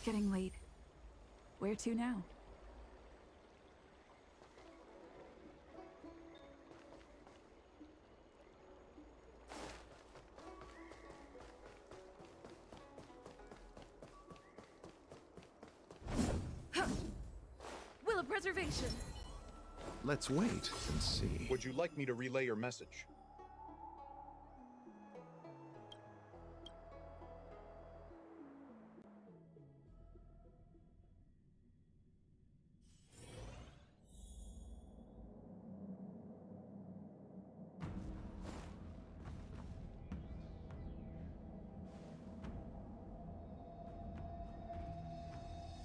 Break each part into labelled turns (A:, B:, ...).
A: getting late. Where to now? Will of preservation!
B: Let's wait and see.
C: Would you like me to relay your message?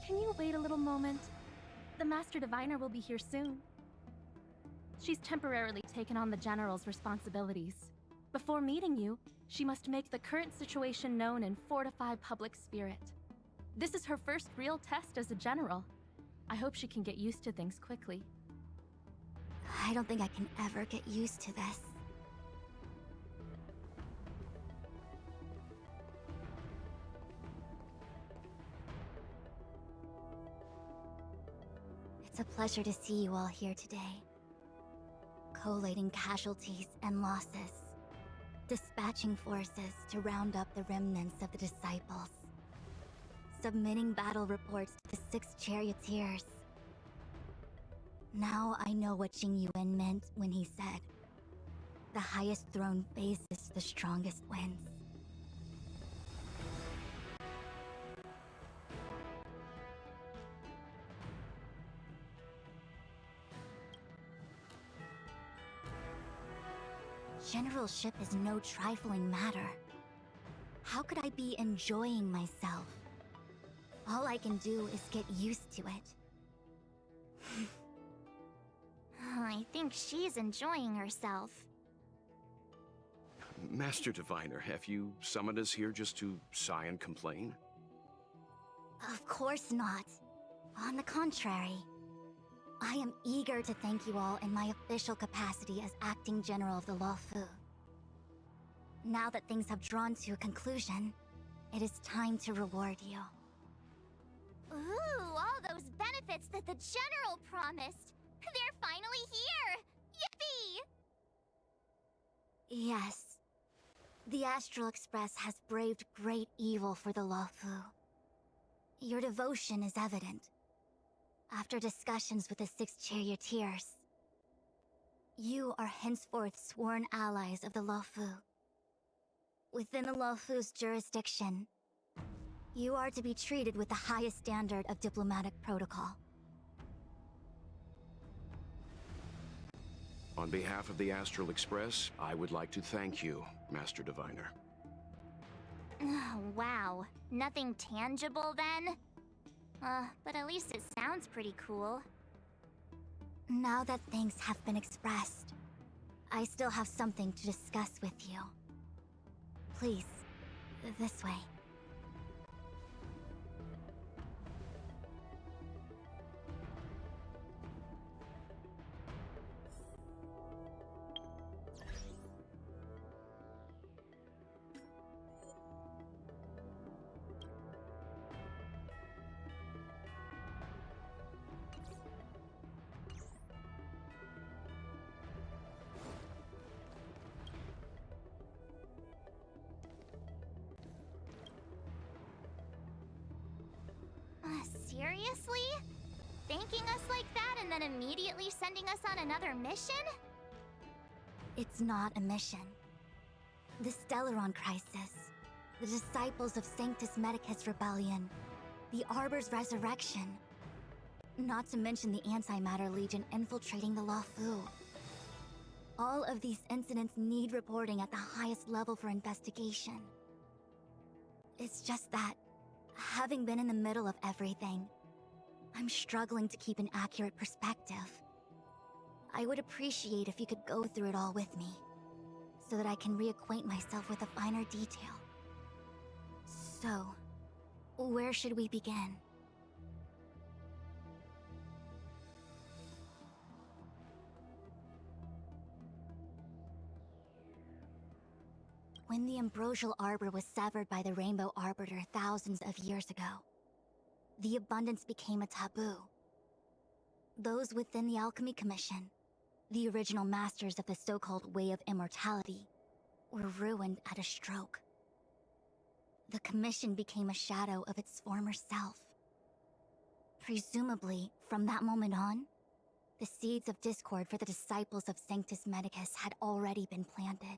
D: Can you wait a little moment? The Master Diviner will be here soon. She's temporarily taken on the General's responsibilities. Before meeting you, she must make the current situation known and fortify public spirit. This is her first real test as a General. I hope she can get used to things quickly.
E: I don't think I can ever get used to this. It's a pleasure to see you all here today. Collating casualties and losses. Dispatching forces to round up the remnants of the disciples. Submitting battle reports to the 6 charioteers. Now I know what Jing Yuan meant when he said, "The highest throne faces the strongest wins." Generalship is no trifling matter. How could I be enjoying myself? All I can do is get used to it.
F: I think she's enjoying herself.
G: Master Diviner, have you summoned us here just to sigh and complain?
E: Of course not. On the contrary. I am eager to thank you all in my official capacity as acting general of the Luofu. Now that things have drawn to a conclusion, it is time to reward you.
F: Ooh, all those benefits that the General promised! They're finally here! Yippee!
E: Yes. The Astral Express has braved great evil for the Luofu. Your devotion is evident. After discussions with the 6 charioteers, you are henceforth sworn allies of the Luofu. Within the Luofu's jurisdiction, you are to be treated with the highest standard of diplomatic protocol.
G: On behalf of the Astral Express, I would like to thank you, Master Diviner.
F: Wow, nothing tangible then? But at least it sounds pretty cool.
E: Now that things have been expressed, I still have something to discuss with you. Please, this way.
F: Seriously? Thanking us like that and then immediately sending us on another mission?
E: It's not a mission. The Stellaron Crisis, the Disciples of Sanctus Medicus Rebellion, the Arbor's Resurrection, not to mention the Antimatter Legion infiltrating the Luofu. All of these incidents need reporting at the highest level for investigation. It's just that, having been in the middle of everything, I'm struggling to keep an accurate perspective. I would appreciate if you could go through it all with me, so that I can reacquaint myself with a finer detail. So, where should we begin? When the ambrosial arbor was severed by the Rainbow Arbiter thousands of years ago, the abundance became a taboo. Those within the Alchemy Commission, the original masters of the so-called Way of Immortality, were ruined at a stroke. The Commission became a shadow of its former self. Presumably, from that moment on, the seeds of discord for the disciples of Sanctus Medicus had already been planted.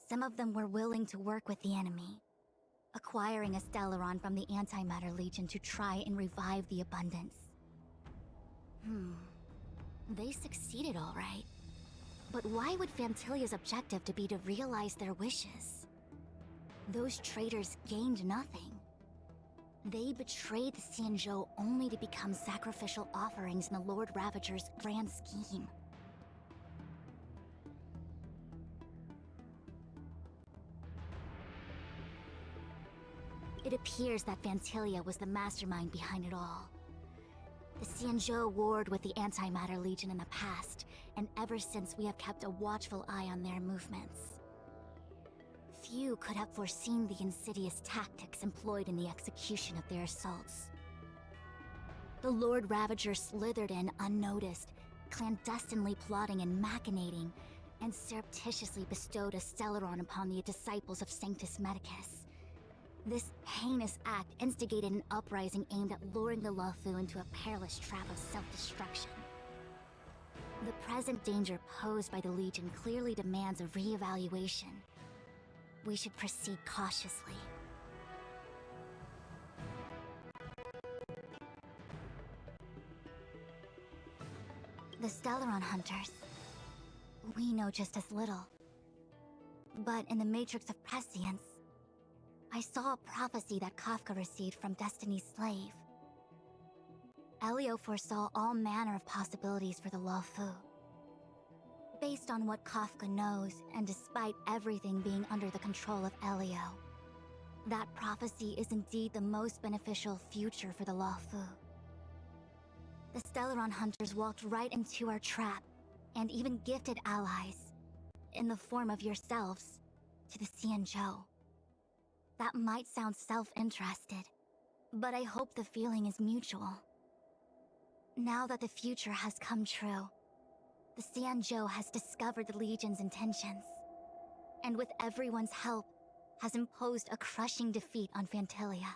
E: Some of them were willing to work with the enemy, acquiring a Stellaron from the Antimatter Legion to try and revive the abundance. They succeeded all right. But why would Phantilia's objective to be to realize their wishes? Those traitors gained nothing. They betrayed the Xianzhou only to become sacrificial offerings in the Lord Ravager's grand scheme. It appears that Phantylia was the mastermind behind it all. The Xianzhou warred with the Antimatter Legion in the past, and ever since we have kept a watchful eye on their movements. Few could have foreseen the insidious tactics employed in the execution of their assaults. The Lord Ravager slithered in unnoticed, clandestinely plotting and machinating, and surreptitiously bestowed a Stellaron upon the disciples of Sanctus Medicus. This heinous act instigated an uprising aimed at luring the Luofu into a perilous trap of self-destruction. The present danger posed by the Legion clearly demands a re-evaluation. We should proceed cautiously. The Stellaron Hunters. We know just as little. But in the Matrix of Prescience, I saw a prophecy that Kafka received from Destiny's slave. Elio foresaw all manner of possibilities for the Luofu. Based on what Kafka knows, and despite everything being under the control of Elio, that prophecy is indeed the most beneficial future for the Luofu. The Stellaron Hunters walked right into our trap, and even gifted allies, in the form of yourselves, to the Xianzhou. That might sound self-interested, but I hope the feeling is mutual. Now that the future has come true, the Xianzhou has discovered the Legion's intentions, and with everyone's help, has imposed a crushing defeat on Phantylia.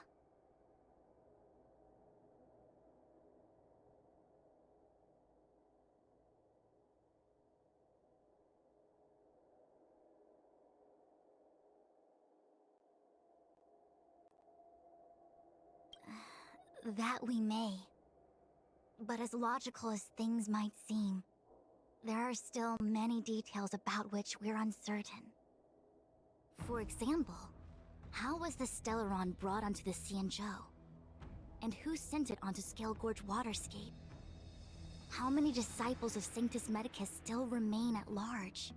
E: That we may. But as logical as things might seem, there are still many details about which we're uncertain. For example, how was the Stellaron brought onto the Xianzhou? And who sent it onto Scale Gorge Waterscape? How many disciples of Sanctus Medicus still remain at large?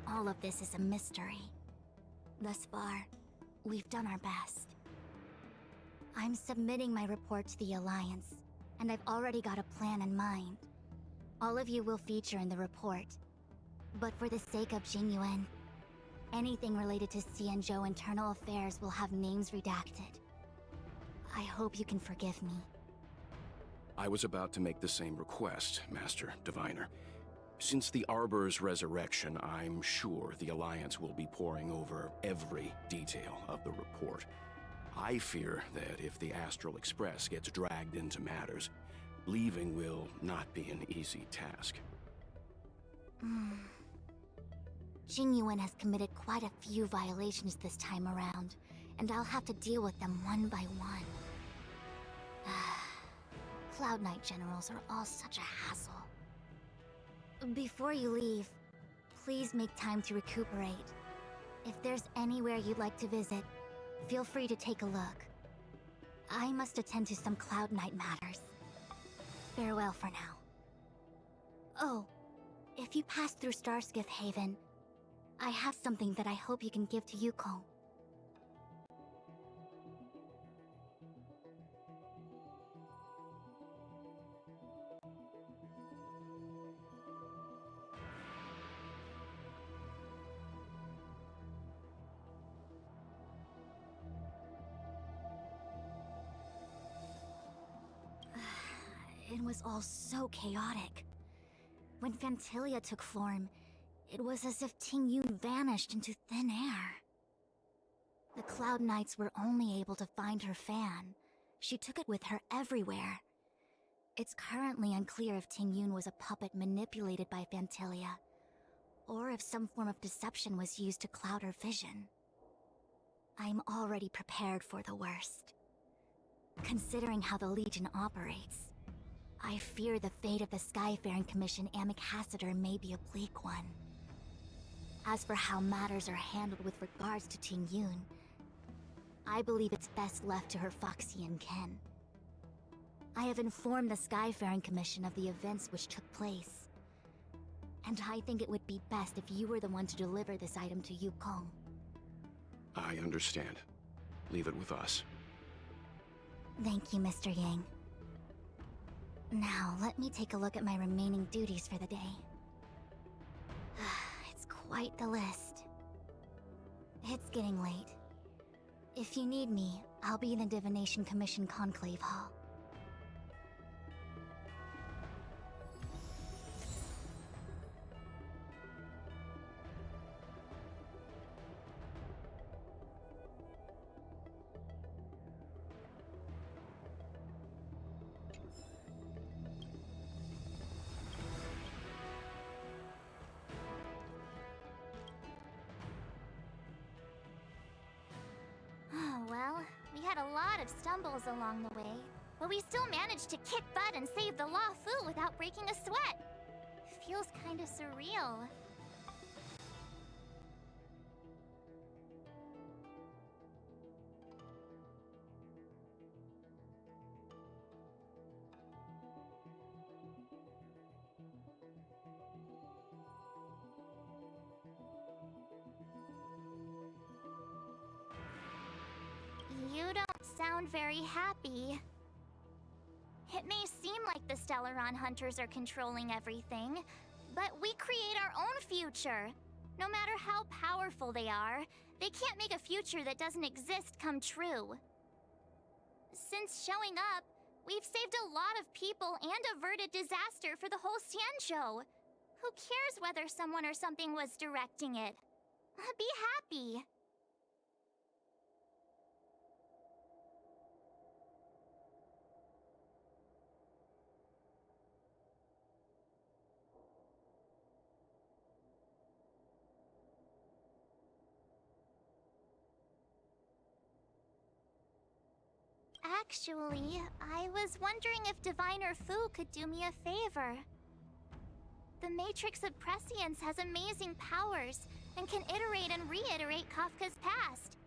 E: All of this is a mystery. Thus far, we've done our best. I'm submitting my report to the Alliance, and I've already got a plan in mind. All of you will feature in the report. But for the sake of Jingyuan, anything related to Xianzhou internal affairs will have names redacted. I hope you can forgive me.
G: I was about to make the same request, Master Diviner. Since the Arbor's resurrection, I'm sure the Alliance will be poring over every detail of the report. I fear that if the Astral Express gets dragged into matters, leaving will not be an easy task.
E: Jingyuan has committed quite a few violations this time around, and I'll have to deal with them one by one. Cloud Knight generals are all such a hassle. Before you leave, please make time to recuperate. If there's anywhere you'd like to visit, feel free to take a look. I must attend to some Cloud Knight matters. Farewell for now. Oh, if you pass through Starskiff Haven, I have something that I hope you can give to Yuko. It was all so chaotic. When Phantylia took form, it was as if Ting Yun vanished into thin air. The Cloud Knights were only able to find her fan. She took it with her everywhere. It's currently unclear if Ting Yun was a puppet manipulated by Phantylia, or if some form of deception was used to cloud her vision. I'm already prepared for the worst. Considering how the Legion operates, I fear the fate of the Skyfaring Commission ambassador may be a bleak one. As for how matters are handled with regards to Ting Yun, I believe it's best left to her Foxian kin. I have informed the Skyfaring Commission of the events which took place, and I think it would be best if you were the one to deliver this item to Yukong.
G: I understand. Leave it with us.
E: Thank you, Mr. Yang. Now, let me take a look at my remaining duties for the day. It's quite the list. It's getting late. If you need me, I'll be in the Divination Commission Conclave Hall.
F: Well, we had a lot of stumbles along the way, but we still managed to kick butt and save the Luofu without breaking a sweat. Feels kinda surreal. You don't sound very happy. It may seem like the Stellaron Hunters are controlling everything, but we create our own future. No matter how powerful they are, they can't make a future that doesn't exist come true. Since showing up, we've saved a lot of people and averted disaster for the whole Xianzhou. Who cares whether someone or something was directing it? Be happy. Actually, I was wondering if Diviner Fu could do me a favor. The Matrix of Prescience has amazing powers and can iterate and reiterate Kafka's past.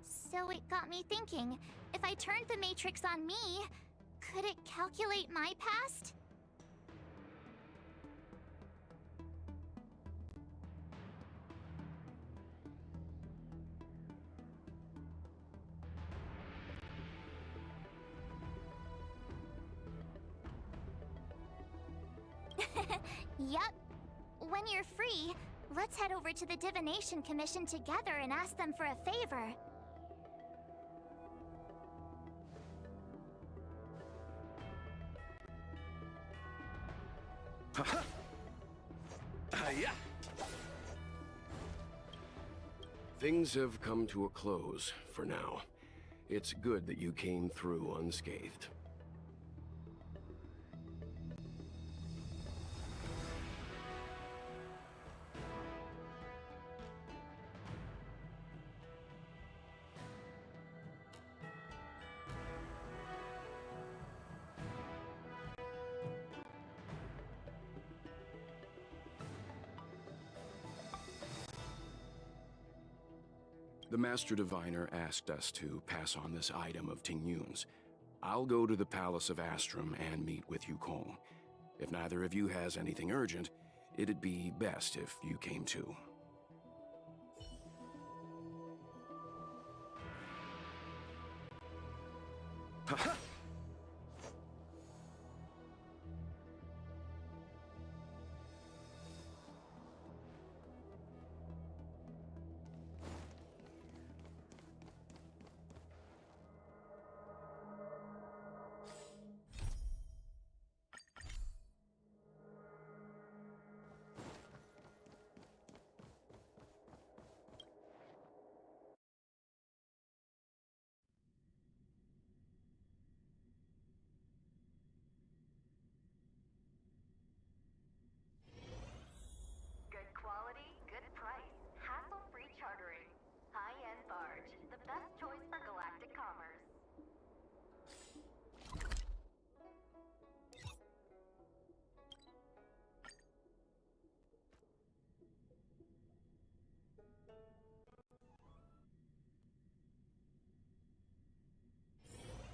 F: So it got me thinking, if I turned the Matrix on me, could it calculate my past? Yup. When you're free, let's head over to the Divination Commission together and ask them for a favor.
G: Yeah. Things have come to a close for now. It's good that you came through unscathed. The Master Diviner asked us to pass on this item of Ting Yun's. I'll go to the Palace of Astrum and meet with Yukong. If neither of you has anything urgent, it'd be best if you came too. Ha-ha!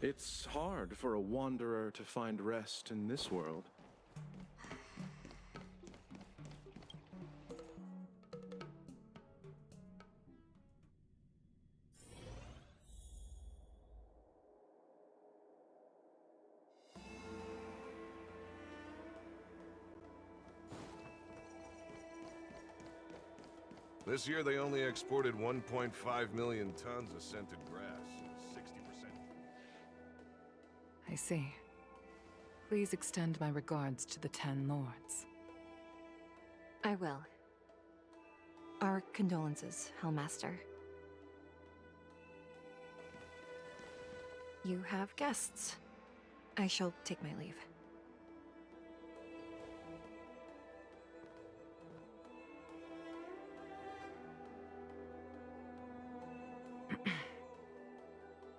H: It's hard for a wanderer to find rest in this world.
I: This year they only exported 1.5 million tons of scented grass, 60%.
A: I see. Please extend my regards to the 10 lords.
J: I will. Our condolences, Hellmaster. You have guests. I shall take my leave.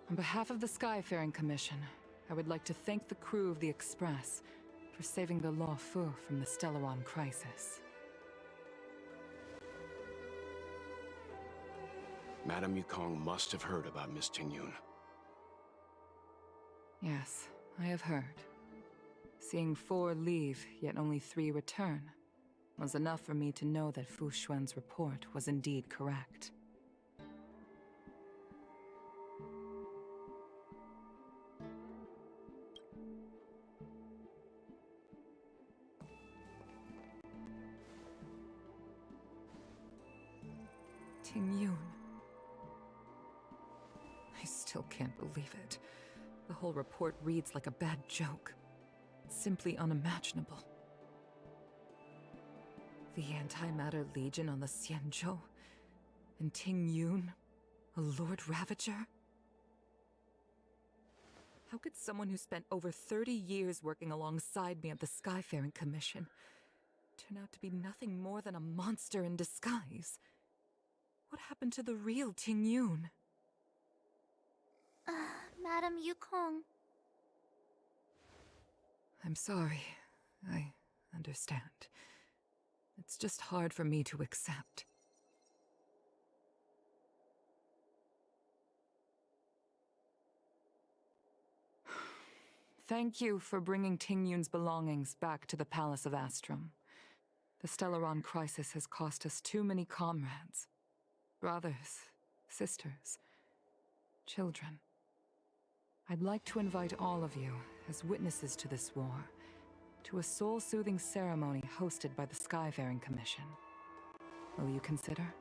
A: On behalf of the Skyfaring Commission, I would like to thank the crew of the Express for saving the Luofu from the Stellaron crisis.
G: Madame Yukong must have heard about Miss Tingyun.
A: Yes, I have heard. Seeing 4 leave, yet only 3 return, was enough for me to know that Fu Xuan's report was indeed correct. Tingyun. I still can't believe it. The whole report reads like a bad joke. It's simply unimaginable. The Antimatter Legion on the Xianzhou, and Tingyun, a Lord Ravager? How could someone who spent over 30 years working alongside me at the Skyfaring Commission turn out to be nothing more than a monster in disguise? What happened to the real Tingyun?
F: Madame Yukong.
A: I'm sorry. I understand. It's just hard for me to accept. Thank you for bringing Tingyun's belongings back to the Palace of Astrum. The Stellaron crisis has cost us too many comrades. Brothers, sisters, children. I'd like to invite all of you, as witnesses to this war, to a soul-soothing ceremony hosted by the Skyfaring Commission. Will you consider?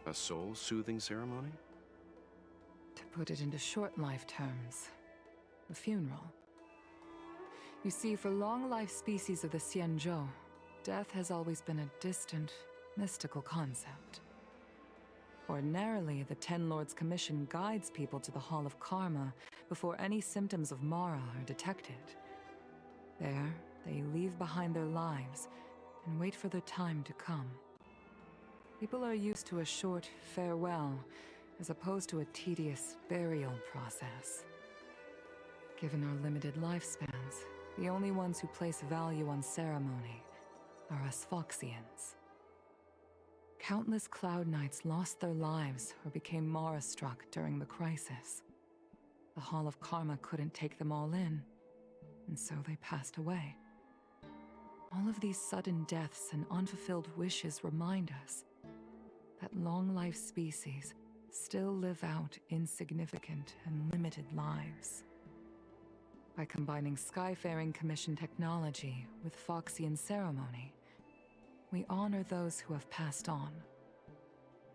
G: A soul-soothing ceremony?
A: To put it into short life terms, a funeral. You see, for long-life species of the Xianzhou, death has always been a distant, mystical concept. Ordinarily, the Ten Lords Commission guides people to the Hall of Karma before any symptoms of Mara are detected. There, they leave behind their lives and wait for their time to come. People are used to a short farewell as opposed to a tedious burial process. Given our limited lifespans, the only ones who place value on ceremony are us Foxians. Countless Cloud Knights lost their lives or became Mara-struck during the crisis. The Hall of Karma couldn't take them all in, and so they passed away. All of these sudden deaths and unfulfilled wishes remind us that long-life species still live out insignificant and limited lives. By combining Skyfaring Commission technology with Foxian ceremony, we honor those who have passed on.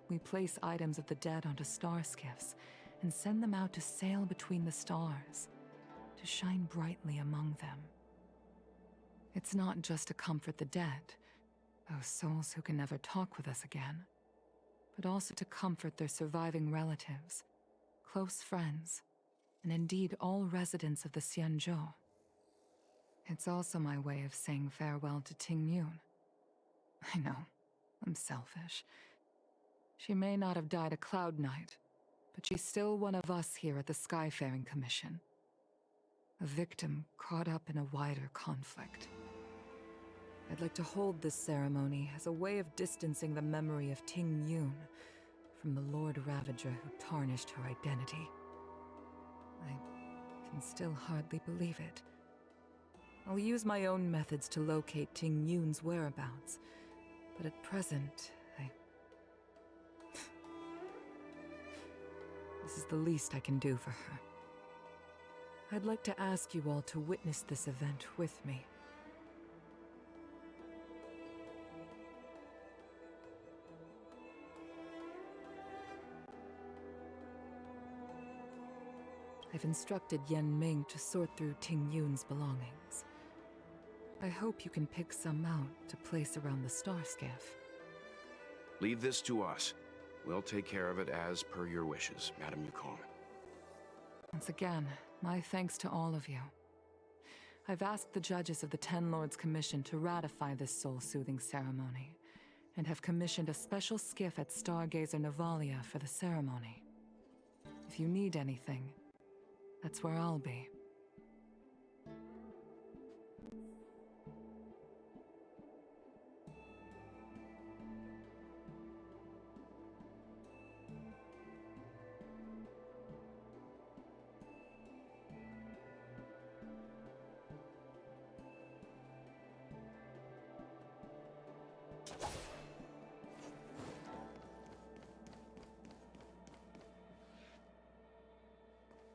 A: We place items of the dead onto star skiffs and send them out to sail between the stars, to shine brightly among them. It's not just to comfort the dead, those souls who can never talk with us again, but also to comfort their surviving relatives, close friends, and indeed all residents of the Xianzhou. It's also my way of saying farewell to Tingyun. I know, I'm selfish. She may not have died a Cloud Knight, but she's still one of us here at the Skyfaring Commission. A victim caught up in a wider conflict. I'd like to hold this ceremony as a way of distancing the memory of Tingyun from the Lord Ravager who tarnished her identity. I can still hardly believe it. I'll use my own methods to locate Ting Yun's whereabouts, but at present, This is the least I can do for her. I'd like to ask you all to witness this event with me. I've instructed Yen Ming to sort through Ting Yun's belongings. I hope you can pick some out to place around the star skiff.
G: Leave this to us. We'll take care of it as per your wishes, Madam Yukong.
A: Once again, my thanks to all of you. I've asked the judges of the Ten Lords Commission to ratify this soul-soothing ceremony, and have commissioned a special skiff at Stargazer Navalia for the ceremony. If you need anything, that's where I'll be.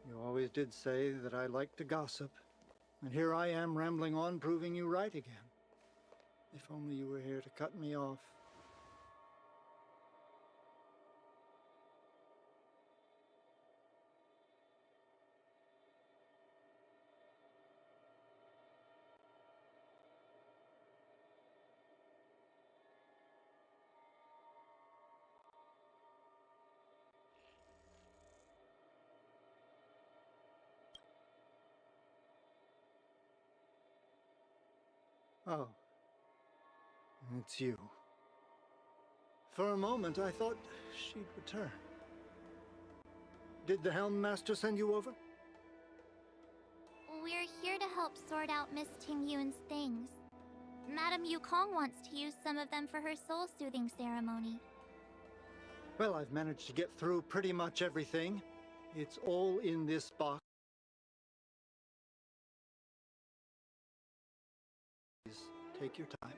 K: You always did say that I like to gossip. And here I am rambling on, proving you right again. If only you were here to cut me off. Oh, it's you. For a moment, I thought she'd return. Did the Helm Master send you over?
F: We're here to help sort out Miss Ting Yun's things. Madame Yukong wants to use some of them for her soul-soothing ceremony.
K: Well, I've managed to get through pretty much everything. It's all in this box. Take your time.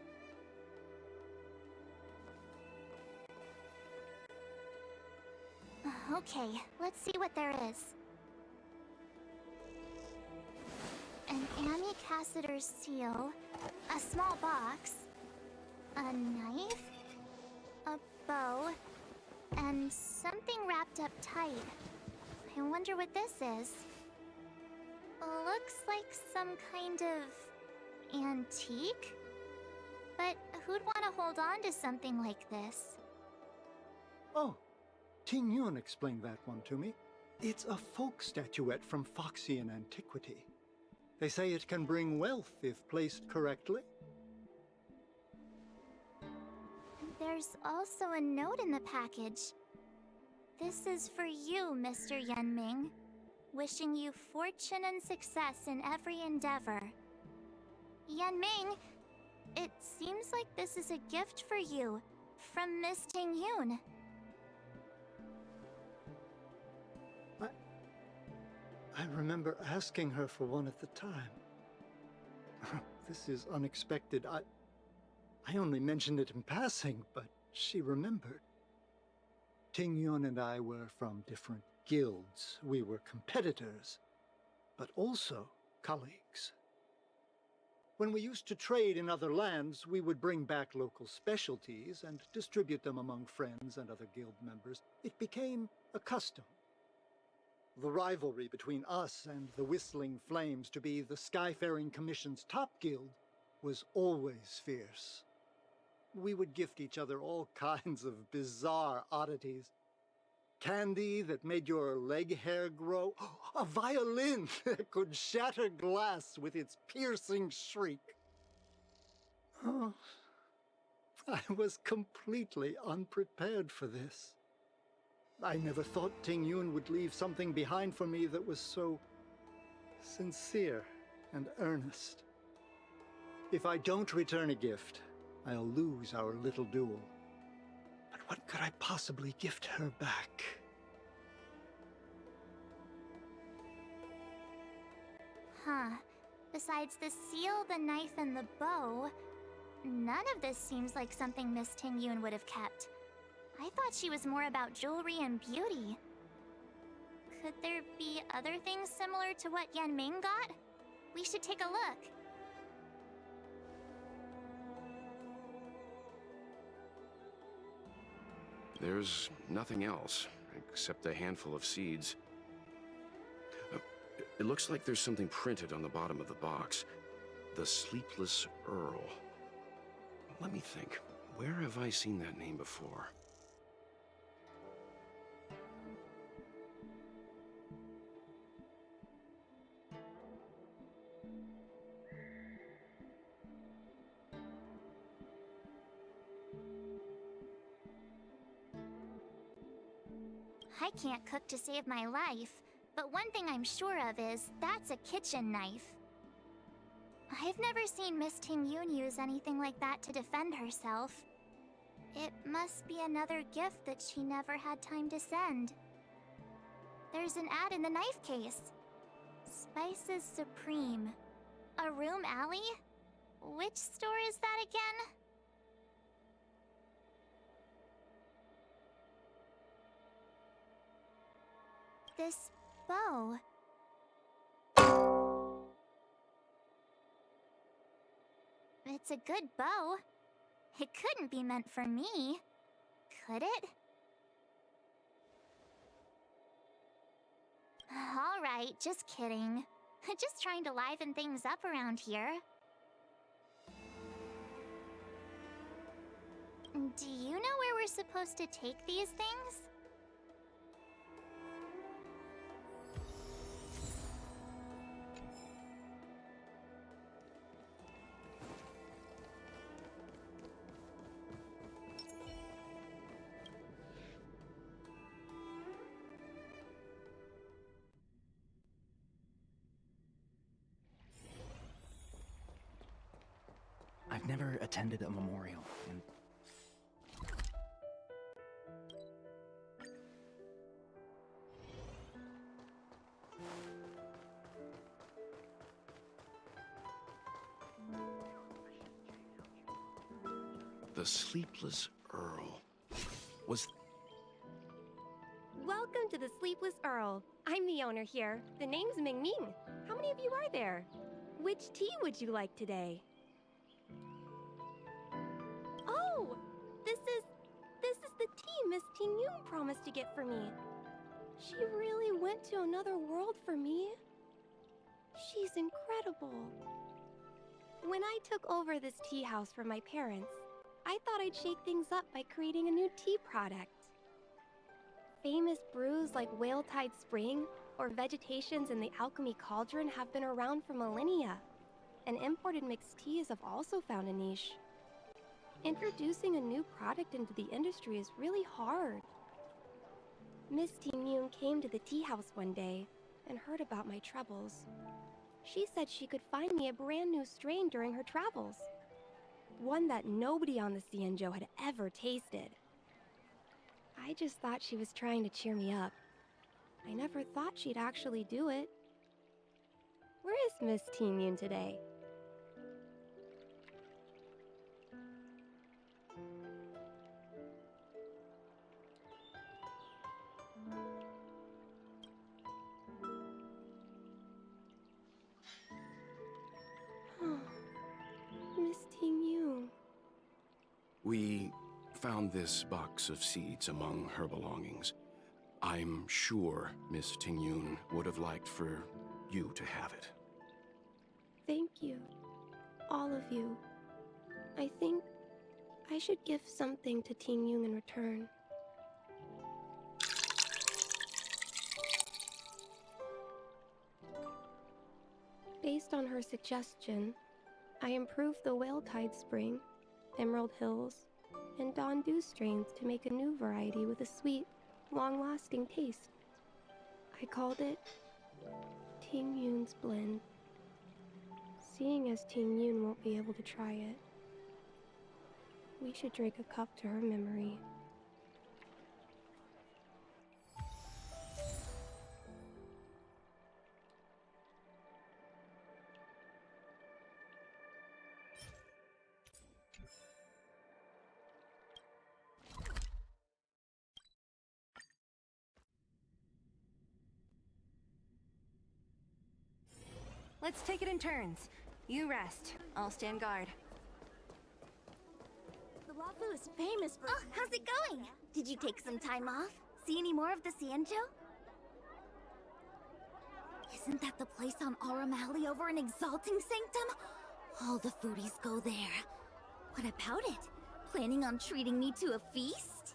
F: Okay, let's see what there is. An Amicassator's seal, a small box, a knife, a bow, and something wrapped up tight. I wonder what this is. Looks like some kind of antique? But who'd want to hold on to something like this?
K: Oh, Ting Yun explained that one to me. It's a folk statuette from Foxian antiquity. They say it can bring wealth if placed correctly.
F: There's also a note in the package. This is for you, Mr. Yen Ming. Wishing you fortune and success in every endeavor. Yen Ming, it seems like this is a gift for you, from Miss Ting Yun.
K: I remember asking her for one at the time. This is unexpected. I only mentioned it in passing, but she remembered. Ting Yun and I were from different guilds. We were competitors, but also colleagues. When we used to trade in other lands, we would bring back local specialties and distribute them among friends and other guild members. It became a custom. The rivalry between us and the Whistling Flames to be the Skyfaring Commission's top guild was always fierce. We would gift each other all kinds of bizarre oddities. Candy that made your leg hair grow. A violin that could shatter glass with its piercing shriek. Oh, I was completely unprepared for this. I never thought Ting Yun would leave something behind for me that was so sincere and earnest. If I don't return a gift, I'll lose our little duel. But What could I possibly gift her back?
F: Huh. Besides the seal, the knife, and the bow, none of this seems like something Miss Tingyun would have kept. I thought she was more about jewelry and beauty. Could there be other things similar to what Yan Ming got? We should take a look.
G: There's nothing else, except a handful of seeds. It looks like there's something printed on the bottom of the box. The Sleepless Earl. Let me think. Where have I seen that name before?
F: I can't cook to save my life, but one thing I'm sure of is that's a kitchen knife. I've never seen Miss Tingyun use anything like that to defend herself. It must be another gift that she never had time to send. There's an ad in the knife case. Spices Supreme. A room alley? Which store is that again? This bow. It's a good bow. It couldn't be meant for me, could it? All right, just kidding. Just trying to liven things up around here. Do you know where we're supposed to take these things?
L: I've never attended a memorial, and
G: The Sleepless Earl. Was...
M: Welcome to the Sleepless Earl. I'm the owner here. The name's Ming Ming. How many of you are there? Which tea would you like today? Oh! This is the tea Miss Tingyun promised to get for me. She really went to another world for me. She's incredible. When I took over this tea house from my parents, I thought I'd shake things up by creating a new tea product. Famous brews like Whale Tide Spring or Vegetations in the Alchemy Cauldron have been around for millennia, and imported mixed teas have also found a niche. Introducing a new product into the industry is really hard. Miss Tingyun came to the tea house one day and heard about my troubles. She said she could find me a brand new strain during her travels. One that nobody on the Xianzhou had ever tasted. I just thought she was trying to cheer me up. I never thought she'd actually do it. Where is Miss Tingyun today? Miss Tingyun.
G: We found this box of seeds among her belongings. I'm sure Miss Tingyun would have liked for you to have it.
M: Thank you. All of you. I think I should give something to Tingyun in return. Based on her suggestion, I improved the Whale Tide Spring, Emerald Hills, and Dawn Dew strains to make a new variety with a sweet, long-lasting taste. I called it Tingyun's Blend. Seeing as Tingyun won't be able to try it, we should drink a cup to her memory.
J: Let's take it in turns. You rest. I'll stand guard.
M: The Luofu is famous for...
F: Oh, how's it going? Did you take some time off? See any more of the Xianzhou? Isn't that the place on Aurum Alley over in Exalting Sanctum? All the foodies go there. What about it? Planning on treating me to a feast?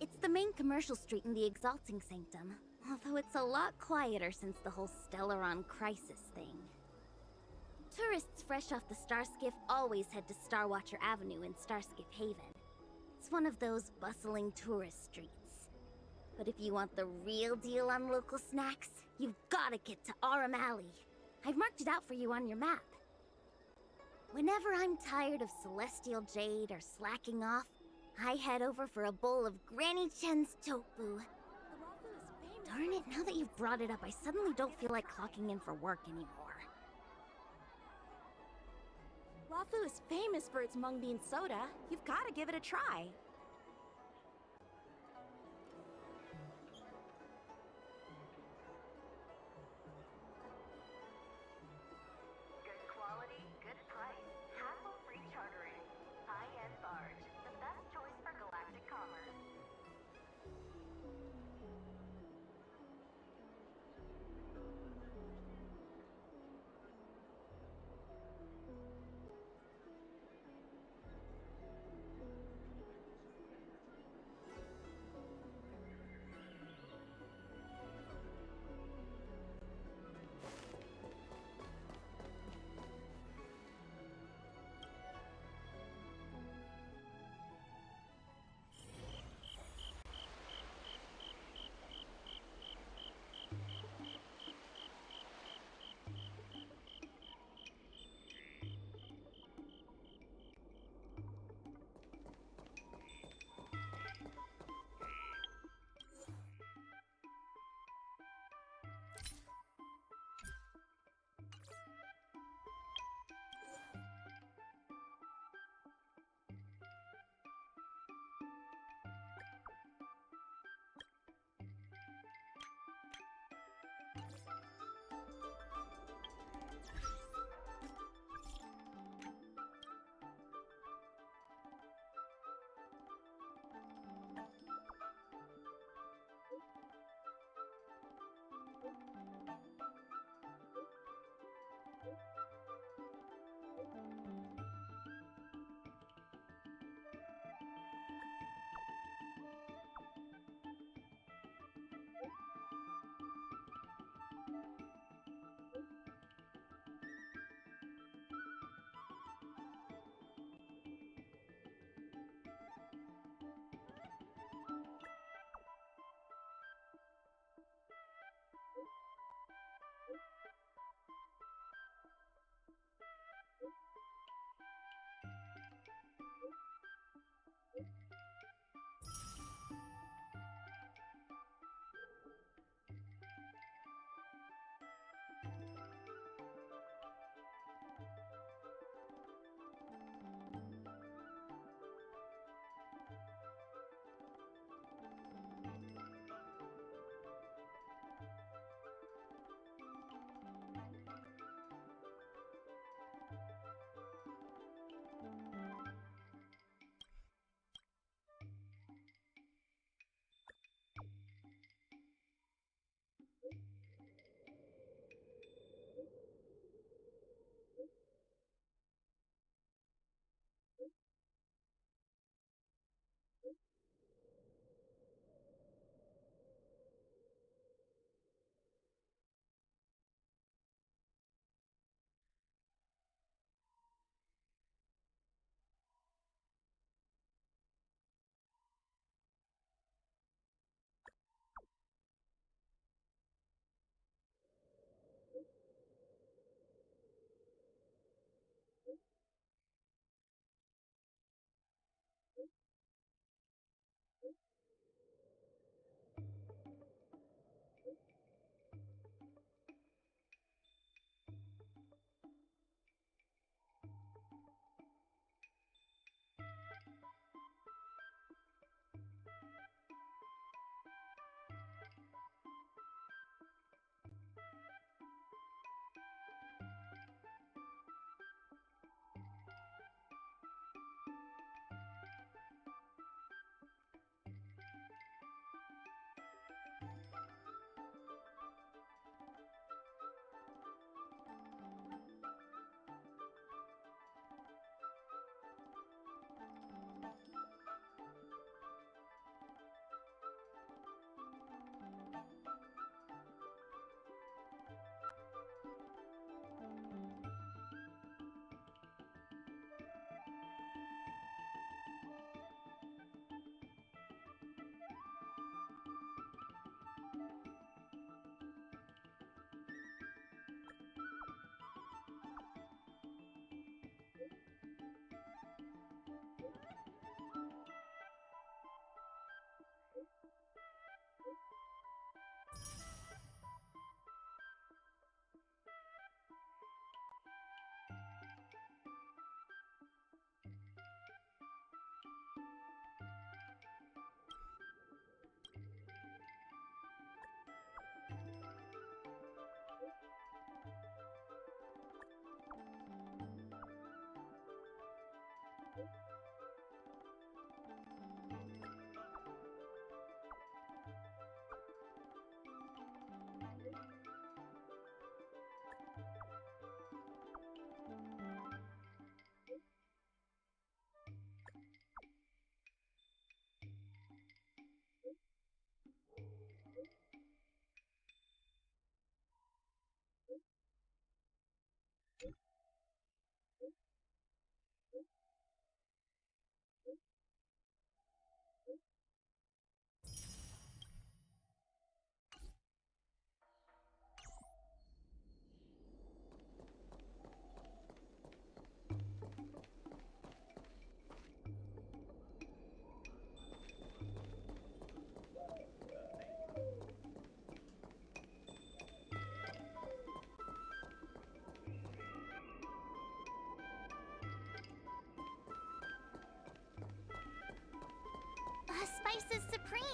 F: It's the main commercial street in the Exalting Sanctum, although it's a lot quieter since the whole Stellaron crisis thing. Tourists fresh off the Starskiff always head to Starwatcher Avenue in Starskiff Haven. It's one of those bustling tourist streets. But if you want the real deal on local snacks, you've gotta get to Aurum Alley. I've marked it out for you on your map. Whenever I'm tired of Celestial Jade or slacking off, I head over for a bowl of Granny Chen's tofu. Darn it, now that you've brought it up, I suddenly don't feel like clocking in for work anymore.
M: Luofu is famous for its mung bean soda. You've got to give it a try.
N: Good quality, good price, hassle-free chartering. High-end barge, the best choice for galactic commerce.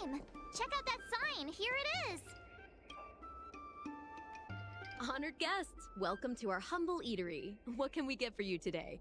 F: time! Check out that sign! Here it is!
O: Honored guests, welcome to our humble eatery. What can we get for you today?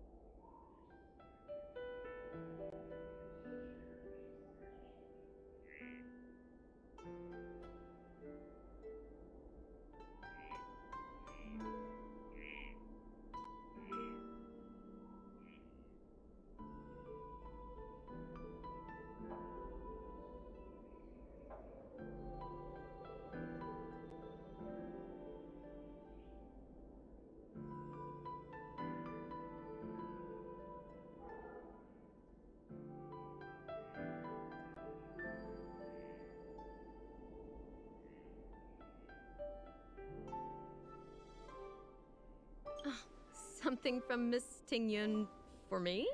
O: Something from Miss Tingyun for me?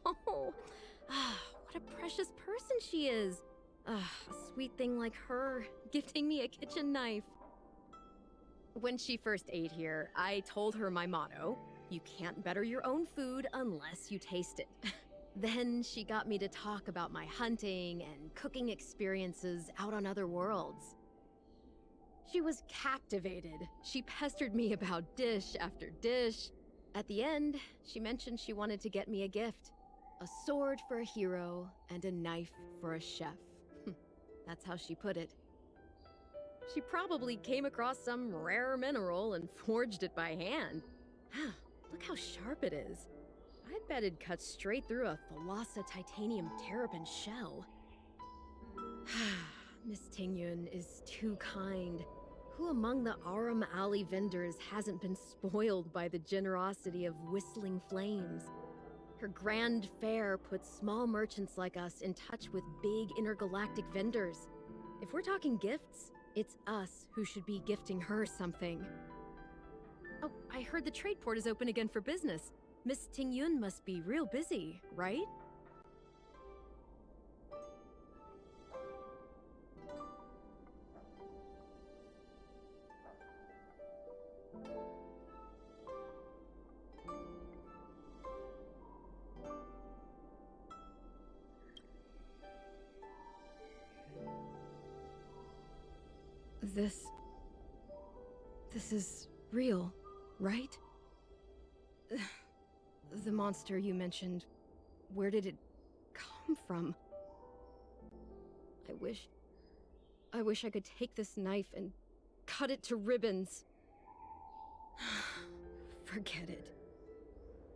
O: Oh, what a precious person she is. A sweet thing like her, gifting me a kitchen knife. When she first ate here, I told her my motto: you can't better your own food unless you taste it. Then she got me to talk about my hunting and cooking experiences out on other worlds. She was captivated. She pestered me about dish after dish. At the end, she mentioned she wanted to get me a gift. A sword for a hero and a knife for a chef. That's how she put it. She probably came across some rare mineral and forged it by hand. Look how sharp it is. I bet it'd cut straight through a Thalassa titanium terrapin shell. Miss Tingyun is too kind. Who among the Aram Alley vendors hasn't been spoiled by the generosity of Whistling Flames? Her grand fare puts small merchants like us in touch with big intergalactic vendors. If we're talking gifts, it's us who should be gifting her something. Oh, I heard the trade port is open again for business. Miss Tingyun must be real busy, right? This is real, right? The monster you mentioned, where did it come from? I wish I could take this knife and cut it to ribbons. Forget it.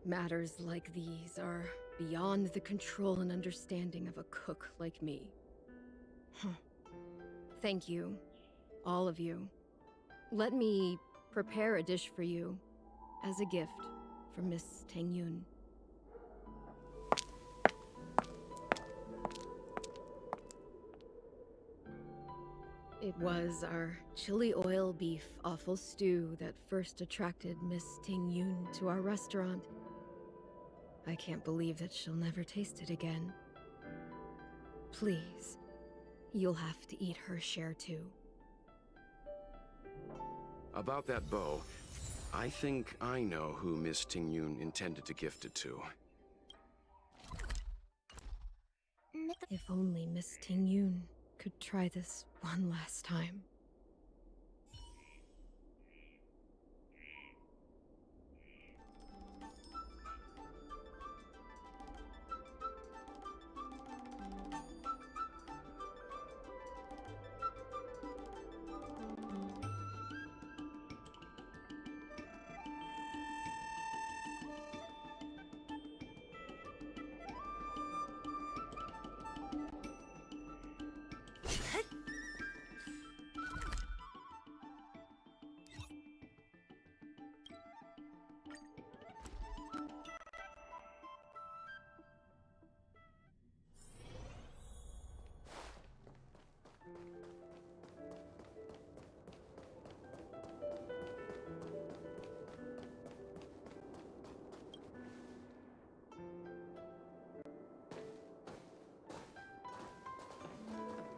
O: Matters like these are beyond the control and understanding of a cook like me. Thank you, all of you. Let me prepare a dish for you as a gift from Miss Tingyun. It was our chili oil beef offal stew that first attracted Miss Tingyun to our restaurant. I can't believe that she'll never taste it again. Please, you'll have to eat her share too.
G: About that bow, I think I know who Miss Tingyun intended to gift it to.
O: If only Miss Tingyun could try this one last time.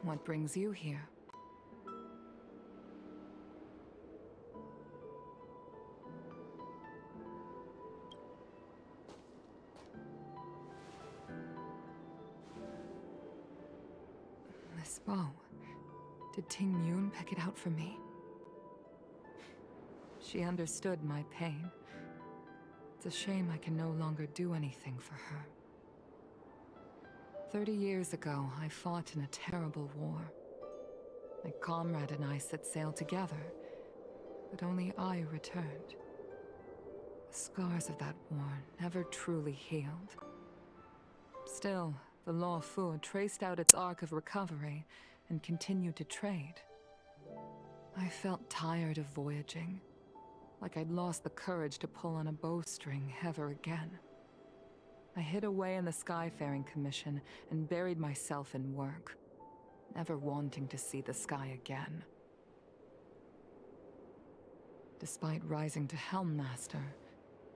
A: What brings you here? This bow. Did Ting Yun pick it out for me? She understood my pain. It's a shame I can no longer do anything for her. 30 years ago, I fought in a terrible war. My comrade and I set sail together, but only I returned. The scars of that war never truly healed. Still, the Luofu traced out its arc of recovery and continued to trade. I felt tired of voyaging, like I'd lost the courage to pull on a bowstring ever again. I hid away in the Skyfaring Commission and buried myself in work, never wanting to see the sky again. Despite rising to Helm Master,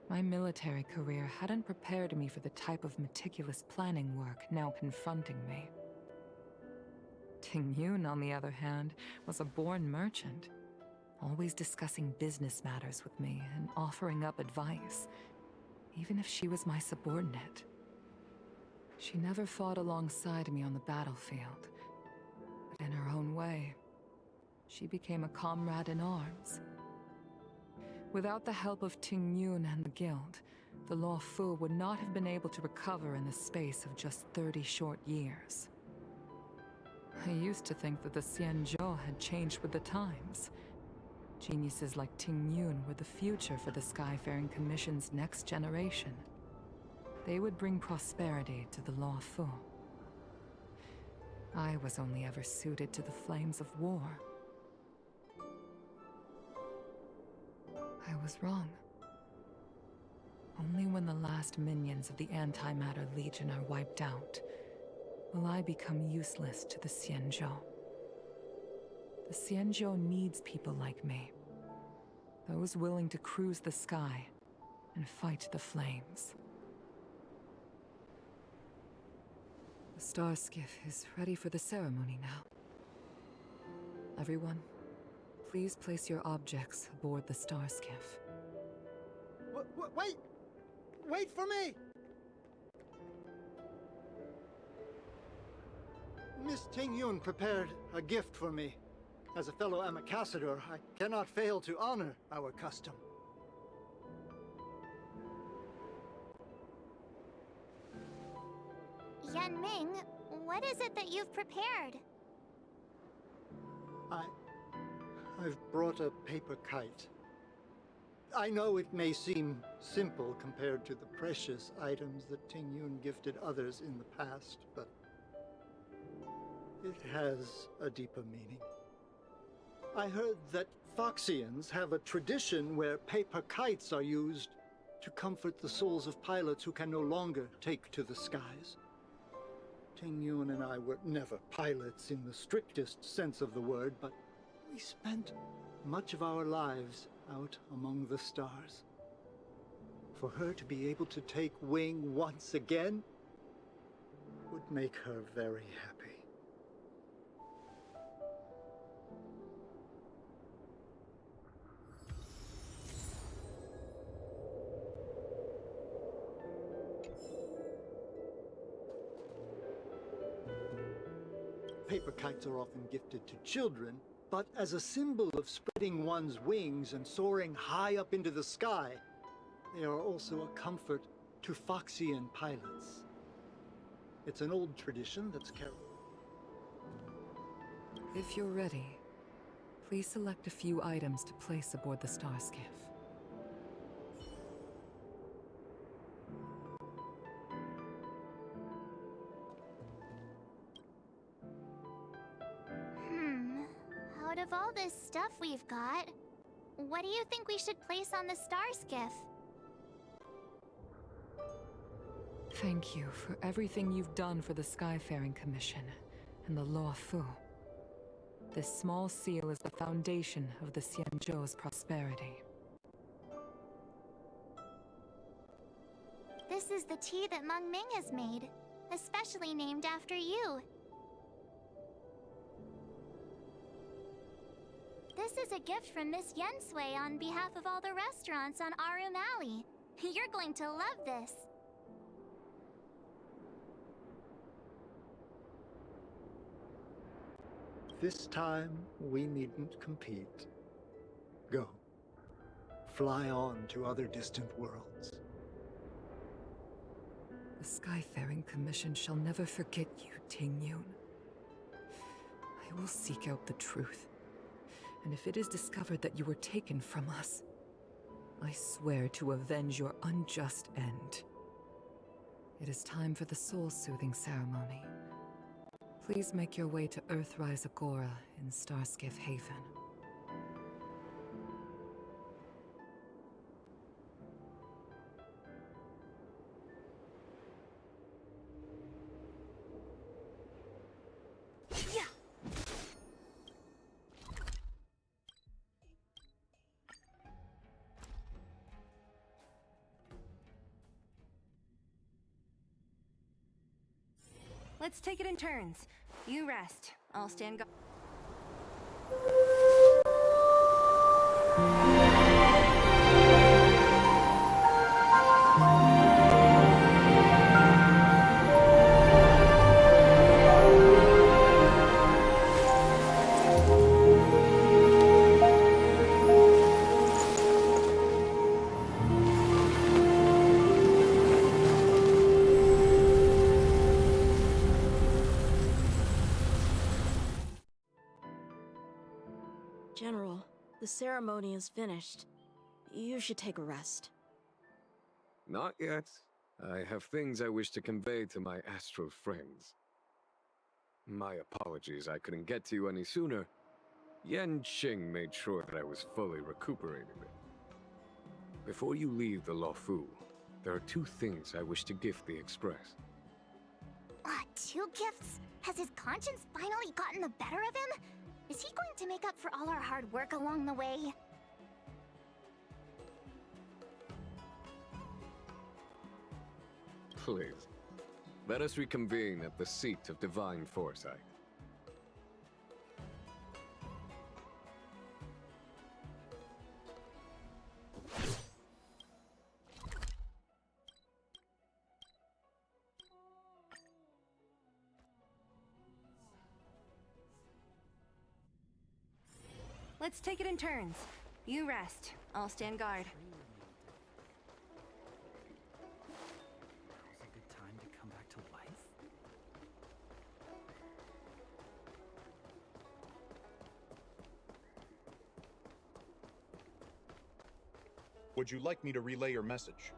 A: my military career hadn't prepared me for the type of meticulous planning work now confronting me. Ting Yun, on the other hand, was a born merchant, always discussing business matters with me and offering up advice, even if she was my subordinate. She never fought alongside me on the battlefield, but in her own way, she became a comrade in arms. Without the help of Ting Yun and the Guild, the Luofu would not have been able to recover in the space of just 30 short years. I used to think that the Xianzhou had changed with the times. Geniuses like Ting Yun were the future for the Skyfaring Commission's next generation. They would bring prosperity to the Luofu. I was only ever suited to the flames of war. I was wrong. Only when the last minions of the Antimatter Legion are wiped out will I become useless to the Xianzhou. The Xianzhou needs people like me. Those willing to cruise the sky and fight the flames. The star skiff is ready for the ceremony now. Everyone, please place your objects aboard the star skiff.
K: Wait! Wait for me! Miss Ting Yun prepared a gift for me. As a fellow ambassador, I cannot fail to honor our custom.
F: Yan Ming, what is it that you've prepared?
K: I've brought a paper kite. I know it may seem simple compared to the precious items that Ting Yun gifted others in the past, but it has a deeper meaning. I heard that Foxians have a tradition where paper kites are used to comfort the souls of pilots who can no longer take to the skies. Ting Yun and I were never pilots in the strictest sense of the word, but we spent much of our lives out among the stars. For her to be able to take wing once again would make her very happy. Paper kites are often gifted to children, but as a symbol of spreading one's wings and soaring high up into the sky, they are also a comfort to Foxian pilots. It's an old tradition that's carried.
A: If you're ready, please select a few items to place aboard the star skiff.
F: Out of all this stuff we've got, what do you think we should place on the star skiff?
A: Thank you for everything you've done for the Skyfaring Commission and the Luofu. This small seal is the foundation of the Xianzhou's prosperity.
F: This is the tea that Meng Ming has made, especially named after you. This is a gift from Miss Yensui on behalf of all the restaurants on Arum Alley. You're going to love this.
K: This time, we needn't compete. Go. Fly on to other distant worlds.
A: The Skyfaring Commission shall never forget you, Ting-yun. I will seek out the truth. And if it is discovered that you were taken from us, I swear to avenge your unjust end. It is time for the soul-soothing ceremony. Please make your way to Earthrise Agora in Starskiff Haven.
P: Let's take it in turns. You rest. I'll stand guard.
Q: General, the ceremony is finished. You should take a rest.
R: Not yet. I have things I wish to convey to my astral friends. My apologies I couldn't get to you any sooner. Yen Qing made sure that I was fully recuperated. Before you leave the Luofu, there are 2 things I wish to gift the Express.
F: 2 gifts? Has his conscience finally gotten the better of him? Is he going to make up for all our hard work along the way?
R: Please, let us reconvene at the seat of divine foresight.
P: Let's take it in turns. You rest. I'll stand guard.
L: Now's a good time to come back to life?
C: Would you like me to relay your message?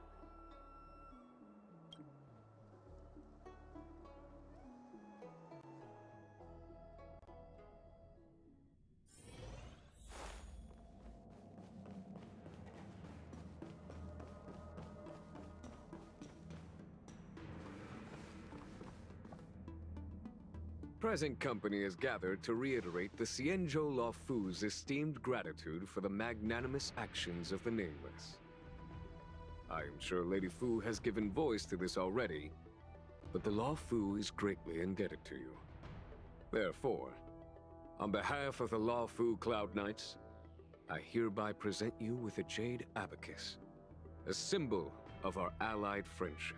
R: Present company is gathered to reiterate the Xianzhou Luofu's esteemed gratitude for the magnanimous actions of the Nameless. I am sure Lady Fu has given voice to this already, but the Luofu is greatly indebted to you. Therefore, on behalf of the Luofu Cloud Knights, I hereby present you with a jade abacus, a symbol of our allied friendship.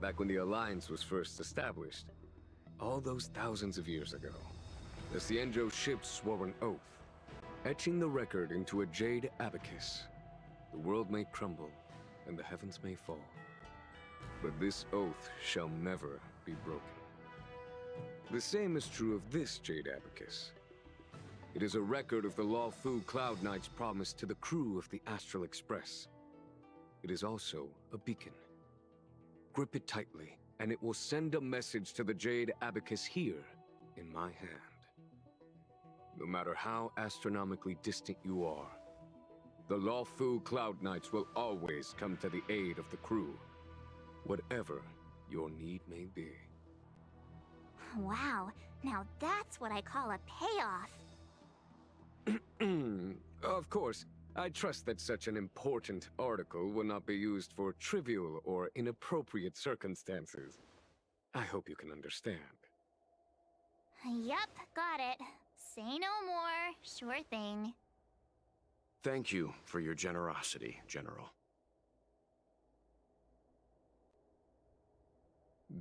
R: Back when the Alliance was first established, all those thousands of years ago, the Xianzhou ships swore an oath, etching the record into a jade abacus. The world may crumble, and the heavens may fall, but this oath shall never be broken. The same is true of this jade abacus. It is a record of the Luofu Cloud Knight's promise to the crew of the Astral Express. It is also a beacon. Grip it tightly, and it will send a message to the jade abacus here, in my hand. No matter how astronomically distant you are, the Luofu Cloud Knights will always come to the aid of the crew, whatever your need may be.
F: Wow, now that's what I call a payoff.
R: Of course, I trust that such an important article will not be used for trivial or inappropriate circumstances. I hope you can understand.
F: Yup, got it. Say no more. Sure thing.
G: Thank you for your generosity, General.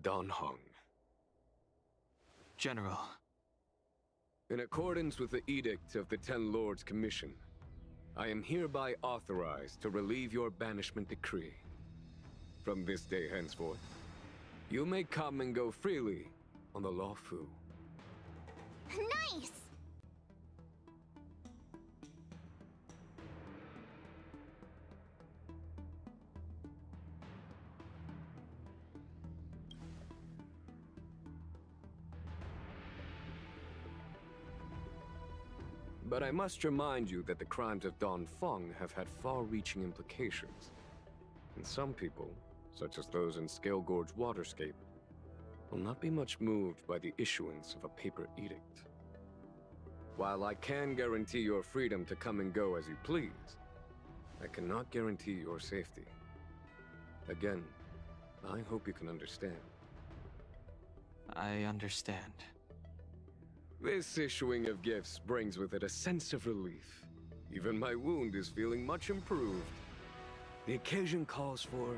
R: Dan Heng.
L: General.
R: In accordance with the Edict of the Ten Lords Commission, I am hereby authorized to relieve your banishment decree. From this day henceforth, you may come and go freely on the Luofu.
F: Nice!
R: But I must remind you that the crimes of Don Feng have had far-reaching implications. And some people, such as those in Scale Gorge Waterscape, will not be much moved by the issuance of a paper edict. While I can guarantee your freedom to come and go as you please, I cannot guarantee your safety. Again, I hope you can understand.
L: I understand.
R: This issuing of gifts brings with it a sense of relief. Even my wound is feeling much improved. The occasion calls for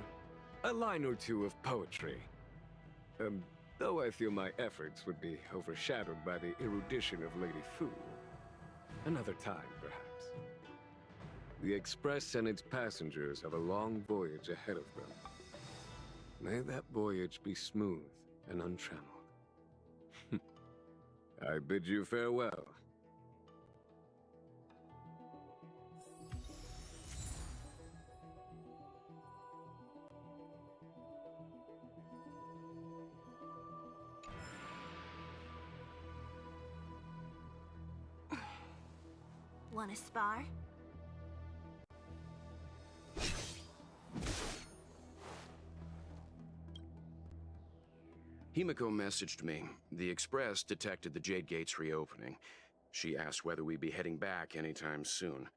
R: a line or two of poetry. Though I feel my efforts would be overshadowed by the erudition of Lady Fu. Another time, perhaps. The Express and its passengers have a long voyage ahead of them. May that voyage be smooth and untrammeled. I bid you farewell.
P: Wanna spar?
G: Himiko messaged me. The Express detected the Jade Gate's reopening. She asked whether we'd be heading back anytime soon.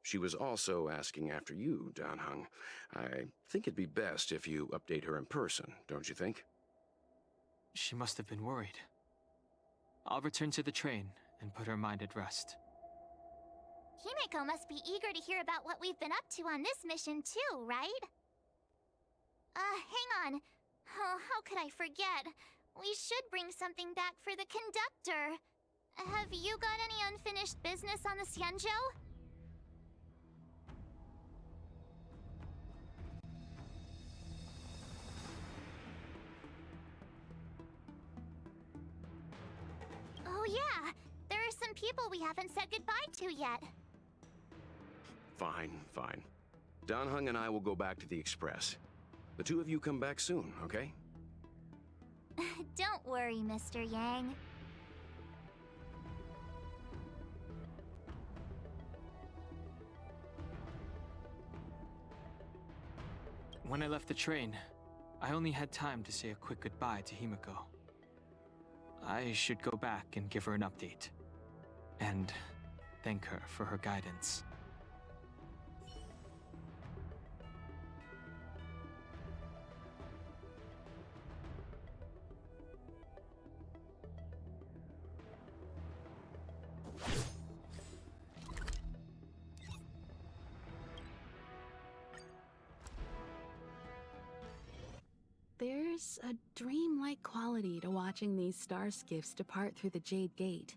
G: She was also asking after you, Dan Heng. I think it'd be best if you update her in person, don't you think?
L: She must have been worried. I'll return to the train and put her mind at rest.
F: Himiko must be eager to hear about what we've been up to on this mission too, right? Hang on. Oh, how could I forget? We should bring something back for the conductor. Have you got any unfinished business on the Xianzhou? Oh yeah, there are some people we haven't said goodbye to yet.
G: Fine, fine. Dan Heng and I will go back to the Express. The two of you come back soon, okay?
F: Don't worry, Mr. Yang.
L: When I left the train, I only had time to say a quick goodbye to Himiko. I should go back and give her an update. And thank her for her guidance.
S: There's a dreamlike quality to watching these star skiffs depart through the Jade Gate.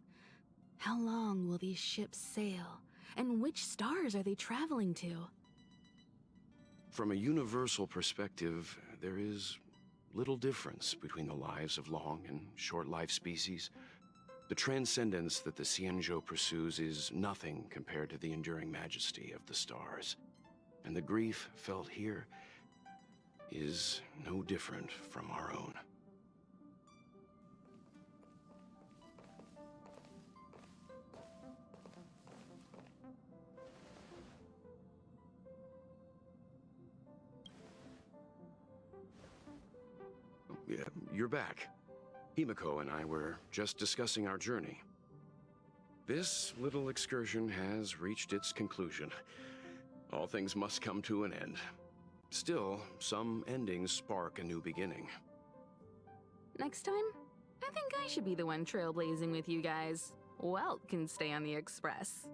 S: How long will these ships sail? And which stars are they traveling to?
G: From a universal perspective, there is little difference between the lives of long and short-lived species. The transcendence that the Xianzhou pursues is nothing compared to the enduring majesty of the stars. And the grief felt here is no different from our own. Yeah, you're back. Himiko and I were just discussing our journey. This little excursion has reached its conclusion. All things must come to an end. Still, some endings spark a new beginning.
S: Next time, I think I should be the one trailblazing with you guys. Welt can stay on the Express.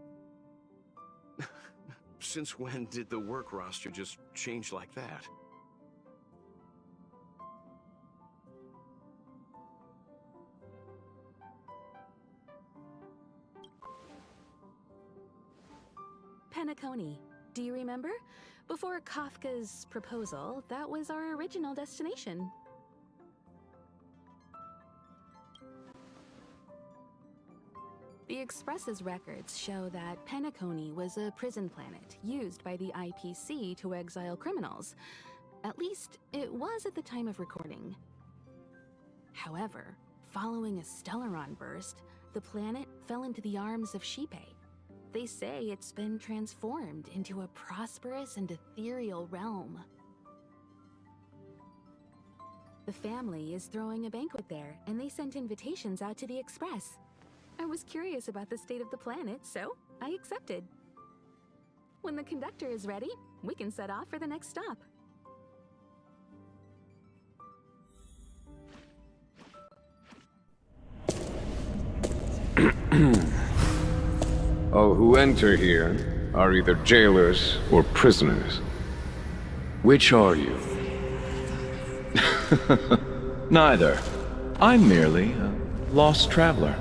G: Since when did the work roster just change like that?
S: Penacony. Do you remember? Before Kafka's proposal, that was our original destination. The Express's records show that Penacony was a prison planet used by the IPC to exile criminals. At least, it was at the time of recording. However, following a Stellaron burst, the planet fell into the arms of Xipe. They say it's been transformed into a prosperous and ethereal realm. The family is throwing a banquet there, and they sent invitations out to the Express. I was curious about the state of the planet, so I accepted. When the conductor is ready, we can set off for the next stop.
R: All who enter here are either jailers or prisoners. Which are you?
T: Neither. I'm merely a lost traveler.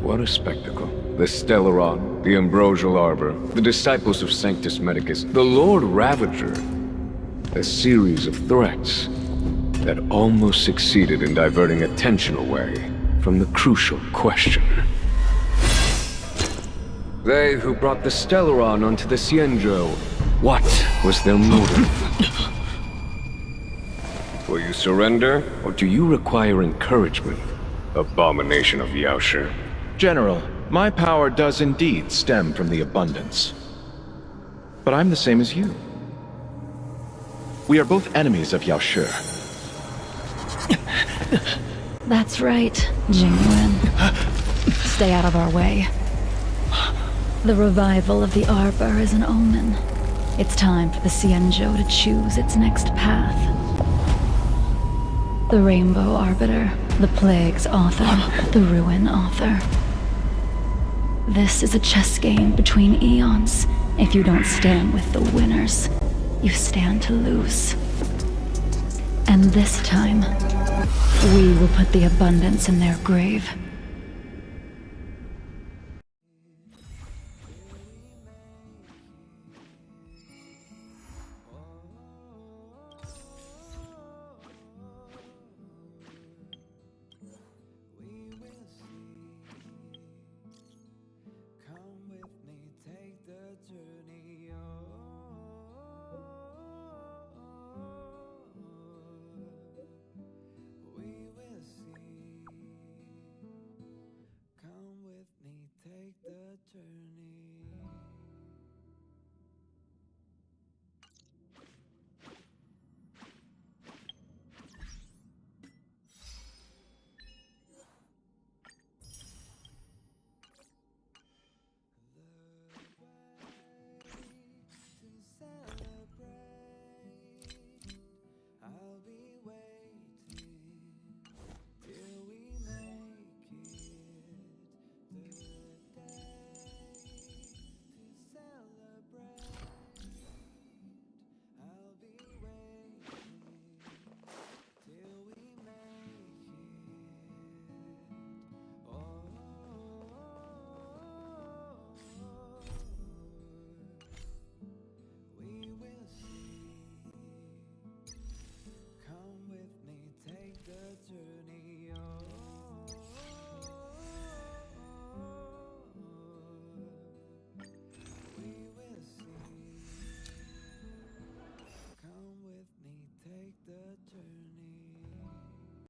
R: What a spectacle. The Stellaron, the Ambrosial Arbor, the disciples of Sanctus Medicus, the Lord Ravager. A series of threats that almost succeeded in diverting attention away from the crucial question. They who brought the Stellaron onto the Xianzhou, what was their motive? Will you surrender, or do you require encouragement? Abomination of Yaoshi.
T: General, my power does indeed stem from the abundance. But I'm the same as you. We are both enemies of Yaoshi.
U: That's right, Jingwen. Stay out of our way. The revival of the Arbor is an omen. It's time for the Xianzhou to choose its next path. The Rainbow Arbiter, the Plague's author, the Ruin author. This is a chess game between eons. If you don't stand with the winners, you stand to lose. And this time, we will put the abundance in their grave.